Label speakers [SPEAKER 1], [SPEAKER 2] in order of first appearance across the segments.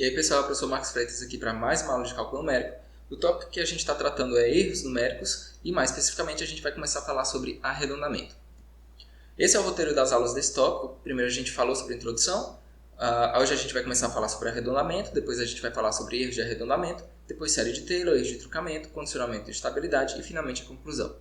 [SPEAKER 1] E aí pessoal, eu professor Marcos Freitas aqui para mais uma aula de cálculo numérico. O tópico que a gente está tratando é erros numéricos e mais especificamente a gente vai começar a falar sobre arredondamento. Esse é o roteiro das aulas desse tópico. Primeiro a gente falou sobre a introdução, hoje a gente vai começar a falar sobre arredondamento, depois a gente vai falar sobre erros de arredondamento, depois série de Taylor, erros de truncamento, condicionamento de estabilidade e finalmente a conclusão.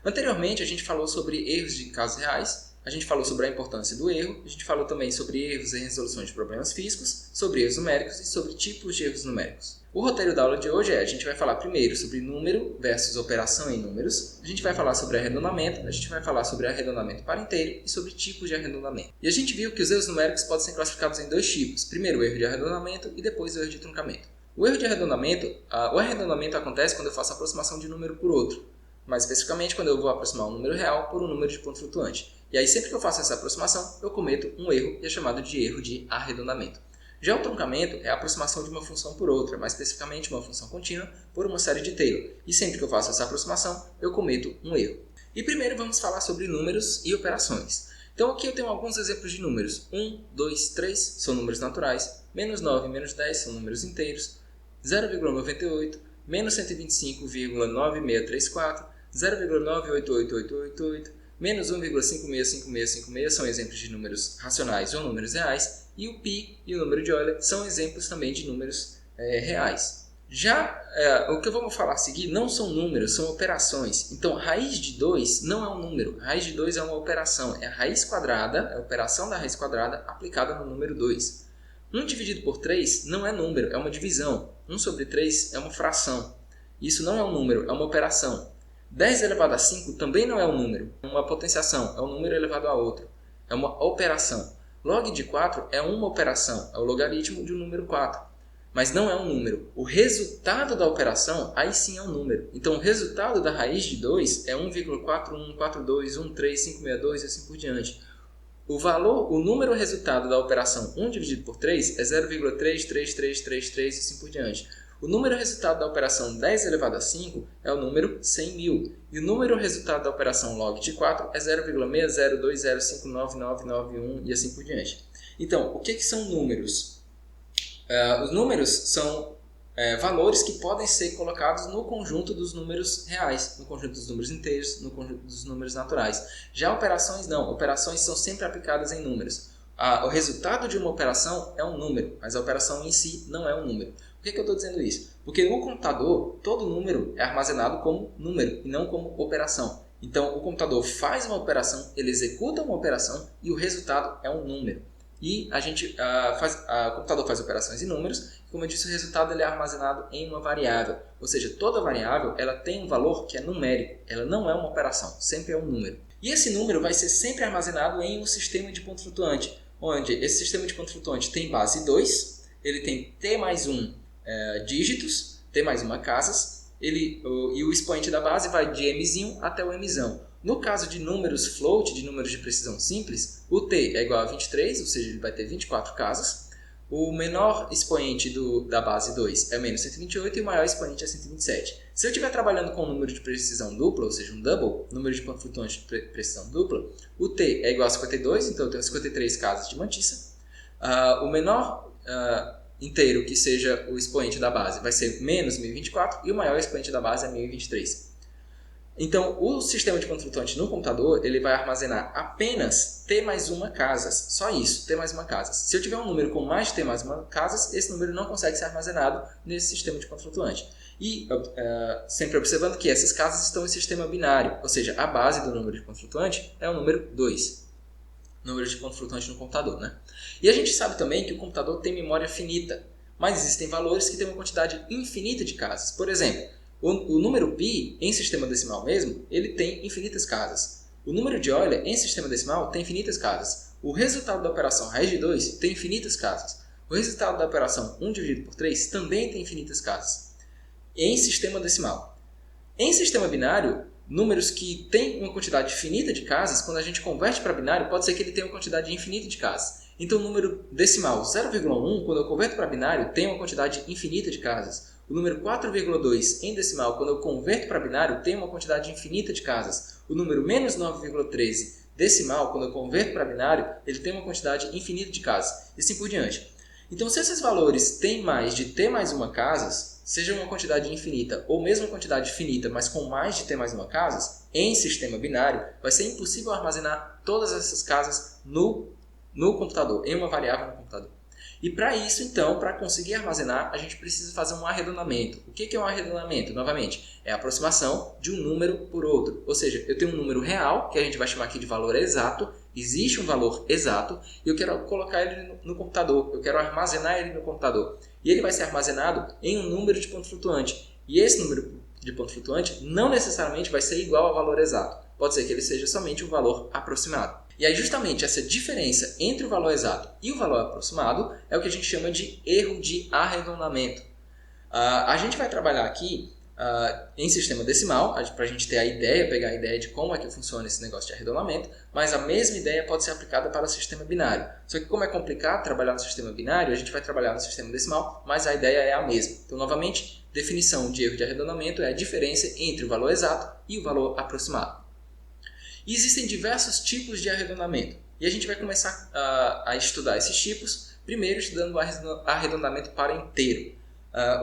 [SPEAKER 1] Anteriormente a gente falou sobre erros de casos reais, a gente falou sobre a importância do erro, a gente falou também sobre erros em resolução de problemas físicos, sobre erros numéricos e sobre tipos de erros numéricos. O roteiro da aula de hoje a gente vai falar primeiro sobre número versus operação em números, a gente vai falar sobre arredondamento, a gente vai falar sobre arredondamento para inteiro e sobre tipos de arredondamento. E a gente viu que os erros numéricos podem ser classificados em dois tipos, primeiro o erro de arredondamento e depois o erro de truncamento. O erro de arredondamento, o arredondamento acontece quando eu faço a aproximação de um número por outro, mais especificamente quando eu vou aproximar um número real por um número de ponto flutuante. E aí sempre que eu faço essa aproximação, eu cometo um erro e é chamado de erro de arredondamento. Já o truncamento é a aproximação de uma função por outra, mais especificamente uma função contínua por uma série de Taylor. E sempre que eu faço essa aproximação, eu cometo um erro. E primeiro vamos falar sobre números e operações. Então aqui eu tenho alguns exemplos de números. 1, 2, 3 são números naturais, menos 9 e menos 10 são números inteiros, 0,98, menos 125,9634, 0,9888888, menos 1,565656 são exemplos de números racionais ou números reais, e o π e o número de Euler são exemplos também de números reais. Já o que eu vou falar a seguir não são números, são operações. Então, raiz de 2 não é um número, raiz de 2 é uma operação, é a raiz quadrada, é a operação da raiz quadrada aplicada no número 2. 1 dividido por 3 não é número, é uma divisão. 1 sobre 3 é uma fração. Isso não é um número, é uma operação. 10 elevado a 5 também não é um número, é uma potenciação, é um número elevado a outro. É uma operação. Log de 4 é uma operação, é o logaritmo de um número 4. Mas não é um número. O resultado da operação, aí sim é um número. Então o resultado da raiz de 2 é 1,414213,562 e assim por diante. O número resultado da operação 1 dividido por 3 é 0,33333 e assim por diante. O número resultado da operação 10 elevado a 5 é o número 100.000. E o número resultado da operação log de 4 é 0,6020599991 e assim por diante. Então, o que são números? Os números são valores que podem ser colocados no conjunto dos números reais, no conjunto dos números inteiros, no conjunto dos números naturais. Já operações não. Operações são sempre aplicadas em números. O resultado de uma operação é um número, mas a operação em si não é um número. Por que eu estou dizendo isso? Porque no computador, todo número é armazenado como número e não como operação. Então, o computador faz uma operação, ele executa uma operação e o resultado é um número. E o computador faz operações em números e, como eu disse, o resultado ele é armazenado em uma variável. Ou seja, toda variável ela tem um valor que é numérico, ela não é uma operação, sempre é um número. E esse número vai ser sempre armazenado em um sistema de ponto flutuante, onde esse sistema de ponto flutuante tem base 2, ele tem t mais 1 dígitos, t mais 1 casas, e o expoente da base vai de mzinho até o mzão. No caso de números float, de números de precisão simples, o t é igual a 23, ou seja, ele vai ter 24 casas. O menor expoente da base 2 é menos 128 e o maior expoente é 127. Se eu estiver trabalhando com um número de precisão dupla, ou seja, um double, número de ponto flutuante de precisão dupla, o t é igual a 52, então eu tenho 53 casas de mantissa. O menor inteiro que seja o expoente da base vai ser menos 1024 e o maior expoente da base é 1023. Então, o sistema de ponto flutuante no computador ele vai armazenar apenas t mais 1 casas, só isso, t mais 1 casas. Se eu tiver um número com mais de t mais 1 casas, esse número não consegue ser armazenado nesse sistema de ponto flutuante. E sempre observando que essas casas estão em sistema binário, ou seja, a base do número de ponto flutuante é o número 2. Número de ponto flutuante no computador, né? E a gente sabe também que o computador tem memória finita, mas existem valores que têm uma quantidade infinita de casas. Por exemplo, o número π, em sistema decimal mesmo, ele tem infinitas casas. O número de Euler, em sistema decimal, tem infinitas casas. O resultado da operação raiz de 2 tem infinitas casas. O resultado da operação 1 dividido por 3 também tem infinitas casas. Em sistema decimal. Em sistema binário, números que têm uma quantidade finita de casas, quando a gente converte para binário, pode ser que ele tenha uma quantidade infinita de casas. Então, o número decimal 0,1, quando eu converto para binário, tem uma quantidade infinita de casas. O número 4,2 em decimal, quando eu converto para binário, tem uma quantidade infinita de casas. O número menos 9,13 decimal, quando eu converto para binário, ele tem uma quantidade infinita de casas. E assim por diante. Então, se esses valores têm mais de t mais uma casas, seja uma quantidade infinita ou mesmo uma quantidade finita, mas com mais de t mais uma casas, em sistema binário, vai ser impossível armazenar todas essas casas no computador, em uma variável no computador. E para isso, então, para conseguir armazenar, a gente precisa fazer um arredondamento. O que é um arredondamento? Novamente, é a aproximação de um número por outro. Ou seja, eu tenho um número real, que a gente vai chamar aqui de valor exato, existe um valor exato, e eu quero colocar ele no computador, eu quero armazenar ele no computador. E ele vai ser armazenado em um número de ponto flutuante. E esse número de ponto flutuante não necessariamente vai ser igual ao valor exato. Pode ser que ele seja somente um valor aproximado. E aí justamente essa diferença entre o valor exato e o valor aproximado é o que a gente chama de erro de arredondamento. A gente vai trabalhar aqui em sistema decimal, para a gente ter a ideia, pegar a ideia de como é que funciona esse negócio de arredondamento, mas a mesma ideia pode ser aplicada para o sistema binário. Só que como é complicado trabalhar no sistema binário, a gente vai trabalhar no sistema decimal, mas a ideia é a mesma. Então, novamente, definição de erro de arredondamento é a diferença entre o valor exato e o valor aproximado. E existem diversos tipos de arredondamento. E a gente vai começar a estudar esses tipos, primeiro estudando o arredondamento para inteiro.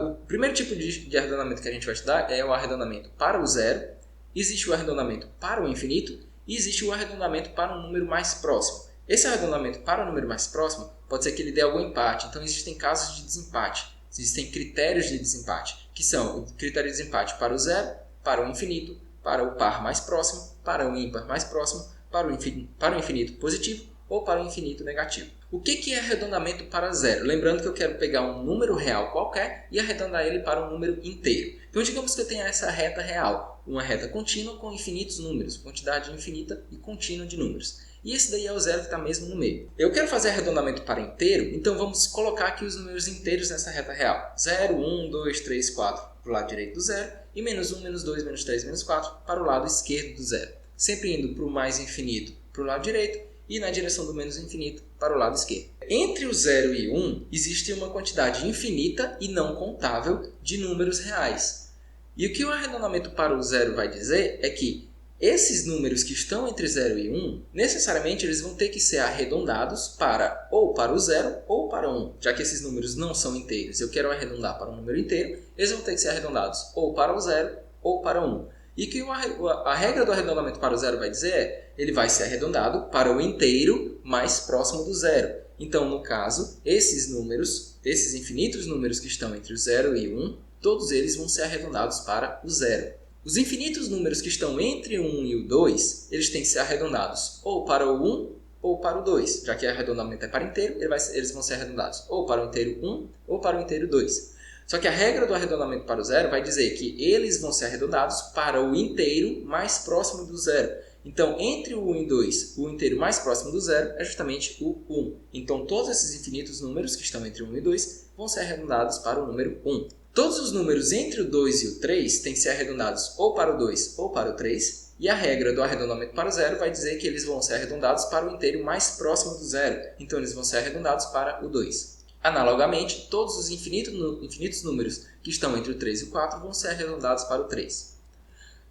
[SPEAKER 1] O primeiro tipo de arredondamento que a gente vai estudar é o arredondamento para o zero, existe o arredondamento para o infinito e existe o arredondamento para um número mais próximo. Esse arredondamento para o número mais próximo pode ser que ele dê algum empate, então existem casos de desempate, existem critérios de desempate, que são o critério de desempate para o zero, para o infinito, para o par mais próximo, para o ímpar mais próximo, para o infinito positivo ou para o infinito negativo. O que é arredondamento para zero? Lembrando que eu quero pegar um número real qualquer e arredondar ele para um número inteiro. Então, digamos que eu tenha essa reta real, uma reta contínua com infinitos números, quantidade infinita e contínua de números. E esse daí é o zero que está mesmo no meio. Eu quero fazer arredondamento para inteiro, então vamos colocar aqui os números inteiros nessa reta real. 0, 1, 2, 3, 4 para o lado direito do zero e menos 1, menos 2, menos 3, menos 4 para o lado esquerdo do zero. Sempre indo para o mais infinito para o lado direito e na direção do menos infinito para o lado esquerdo. Entre o 0 e 1 existe uma quantidade infinita e não contável de números reais. E o que o arredondamento para o zero vai dizer é que esses números que estão entre 0 e 1, necessariamente eles vão ter que ser arredondados para ou para o 0 ou para 1. Já que esses números não são inteiros, eu quero arredondar para um número inteiro, eles vão ter que ser arredondados ou para o 0 ou para 1. E que a regra do arredondamento para o zero vai dizer é, ele vai ser arredondado para o inteiro mais próximo do zero. Então, no caso, esses números, esses infinitos números que estão entre o 0 e 1, todos eles vão ser arredondados para o zero. Os infinitos números que estão entre o 1 e o 2, eles têm que ser arredondados ou para o 1 ou para o 2. Já que o arredondamento é para inteiro, eles vão ser arredondados ou para o inteiro 1 ou para o inteiro 2. Só que a regra do arredondamento para o zero vai dizer que eles vão ser arredondados para o inteiro mais próximo do zero. Então, entre o 1 e o 2, o inteiro mais próximo do zero é justamente o 1. Então, todos esses infinitos números que estão entre o 1 e o 2 vão ser arredondados para o número 1. Todos os números entre o 2 e o 3 têm que ser arredondados ou para o 2 ou para o 3. E a regra do arredondamento para o zero vai dizer que eles vão ser arredondados para o inteiro mais próximo do zero. Então, eles vão ser arredondados para o 2. Analogamente, todos os infinitos números que estão entre o 3 e o 4 vão ser arredondados para o 3.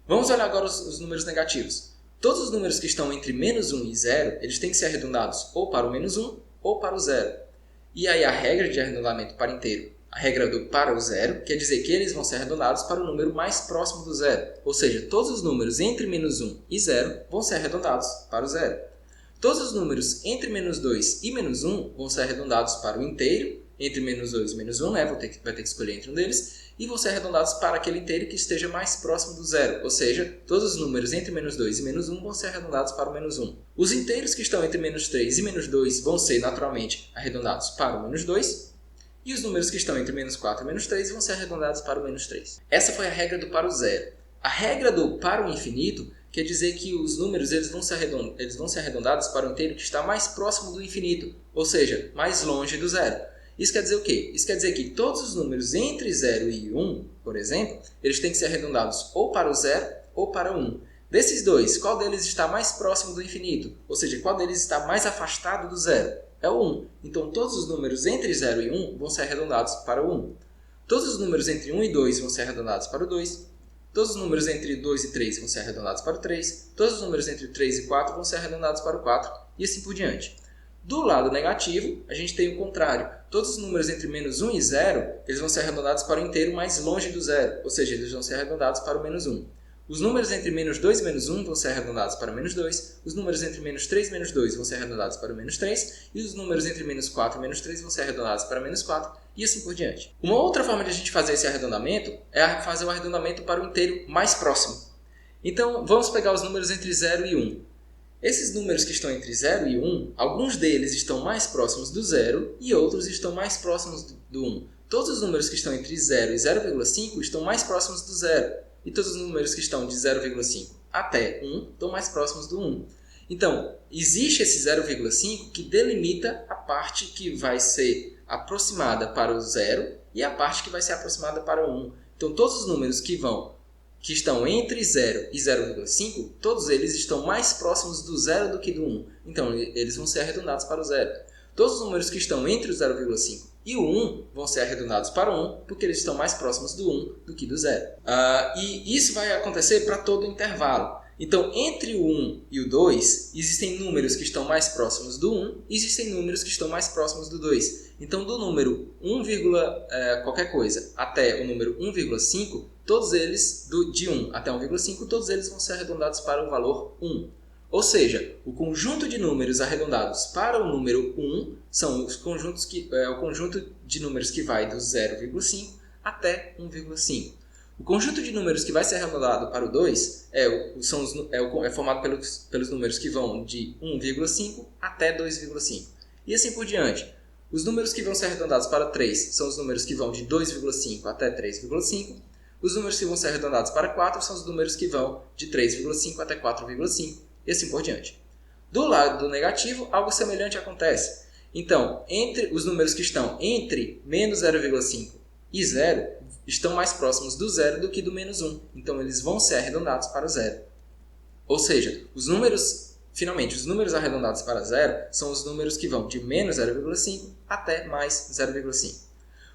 [SPEAKER 1] Vamos olhar agora os números negativos. Todos os números que estão entre menos 1 e 0, eles têm que ser arredondados ou para o menos 1 ou para o 0. E aí a regra de arredondamento para inteiro, a regra do para o 0, quer dizer que eles vão ser arredondados para o número mais próximo do 0. Ou seja, todos os números entre menos 1 e 0 vão ser arredondados para o 0. Todos os números entre menos 2 e menos 1 vão ser arredondados para o inteiro, entre menos 2 e menos 1, né? Vai ter que escolher entre um deles, e vão ser arredondados para aquele inteiro que esteja mais próximo do zero, ou seja, todos os números entre menos 2 e menos 1 vão ser arredondados para o menos 1. Os inteiros que estão entre menos 3 e menos 2 vão ser naturalmente arredondados para o menos 2, e os números que estão entre menos 4 e menos 3 vão ser arredondados para o menos 3. Essa foi a regra do para o zero. A regra do para o infinito quer dizer que os números eles vão ser arredondados para o inteiro que está mais próximo do infinito, ou seja, mais longe do zero. Isso quer dizer o quê? Isso quer dizer que todos os números entre 0 e 1, por exemplo, eles têm que ser arredondados ou para o 0 ou para o 1. Desses dois, qual deles está mais próximo do infinito? Ou seja, qual deles está mais afastado do zero? É o 1. Então, todos os números entre 0 e 1 vão ser arredondados para o 1. Todos os números entre 1 e 2 vão ser arredondados para o 2. Todos os números entre 2 e 3 vão ser arredondados para o 3. Todos os números entre 3 e 4 vão ser arredondados para o 4. E assim por diante. Do lado negativo, a gente tem o contrário. Todos os números entre menos 1 e 0, eles vão ser arredondados para o inteiro mais longe do zero, ou seja, eles vão ser arredondados para o menos 1. Os números entre menos 2 e menos 1 vão ser arredondados para o menos 2, os números entre menos 3 e menos 2 vão ser arredondados para o menos 3, e os números entre menos 4 e menos 3 vão ser arredondados para menos 4, e assim por diante. Uma outra forma de a gente fazer esse arredondamento é fazer o arredondamento para o inteiro mais próximo. Então, vamos pegar os números entre 0 e 1. Esses números que estão entre 0 e 1, alguns deles estão mais próximos do 0 e outros estão mais próximos do 1. Todos os números que estão entre 0 e 0,5 estão mais próximos do 0. E todos os números que estão de 0,5 até 1 estão mais próximos do 1. Então, existe esse 0,5 que delimita a parte que vai ser aproximada para o 0 e a parte que vai ser aproximada para o 1. Então, todos os números que estão entre 0 e 0,5, todos eles estão mais próximos do 0 do que do 1. Então, eles vão ser arredondados para o 0. Todos os números que estão entre o 0,5 e o 1 vão ser arredondados para o 1, porque eles estão mais próximos do 1 do que do 0. E isso vai acontecer para todo o intervalo. Então, entre o 1 e o 2, existem números que estão mais próximos do 1 e existem números que estão mais próximos do 2. Então, do número 1, qualquer coisa até o número 1,5, todos eles, de 1 até 1,5, todos eles vão ser arredondados para o valor 1. Ou seja, o conjunto de números arredondados para o número 1 são o conjunto de números que vai do 0,5 até 1,5. O conjunto de números que vai ser arredondado para o 2 é formado pelos números que vão de 1,5 até 2,5. E assim por diante. Os números que vão ser arredondados para 3 são os números que vão de 2,5 até 3,5. Os números que vão ser arredondados para 4 são os números que vão de 3,5 até 4,5. E assim por diante. Do lado negativo, algo semelhante acontece. Então, entre os números que estão entre menos 0,5 e 0, estão mais próximos do 0 do que do menos 1. Então, eles vão ser arredondados para o 0. Ou seja, os números arredondados para 0 são os números que vão de menos 0,5 até mais 0,5.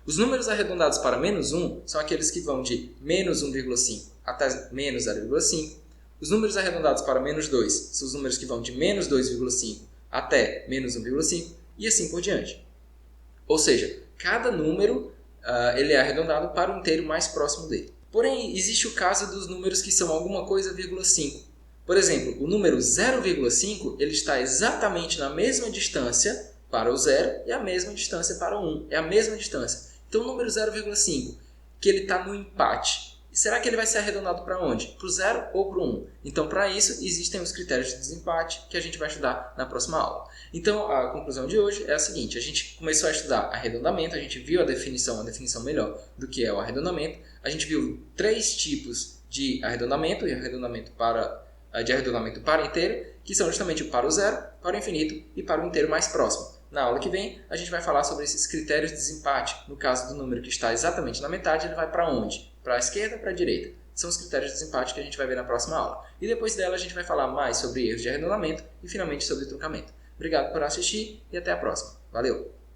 [SPEAKER 1] Os números arredondados para menos 1 são aqueles que vão de menos 1,5 até menos 0,5. Os números arredondados para menos 2 são os números que vão de menos 2,5 até menos 1,5 e assim por diante. Ou seja, cada número ele é arredondado para o inteiro mais próximo dele. Porém, existe o caso dos números que são alguma coisa, 5. Por exemplo, o número 0,5 ele está exatamente na mesma distância para o 0 e a mesma distância para o 1. É a mesma distância. Então, o número 0,5, que ele está no empate, será que ele vai ser arredondado para onde? Para o 0 ou para o 1? Então, para isso, existem os critérios de desempate que a gente vai estudar na próxima aula. Então, a conclusão de hoje é a seguinte. A gente começou a estudar arredondamento, a gente viu uma definição melhor do que é o arredondamento. A gente viu 3 tipos de arredondamento, de arredondamento para inteiro, que são justamente o para o 0, para o infinito e para o inteiro mais próximo. Na aula que vem, a gente vai falar sobre esses critérios de desempate. No caso do número que está exatamente na metade, ele vai para onde? Para a esquerda ou para a direita? São os critérios de desempate que a gente vai ver na próxima aula. E depois dela, a gente vai falar mais sobre erros de arredondamento e, finalmente, sobre truncamento. Obrigado por assistir e até a próxima. Valeu!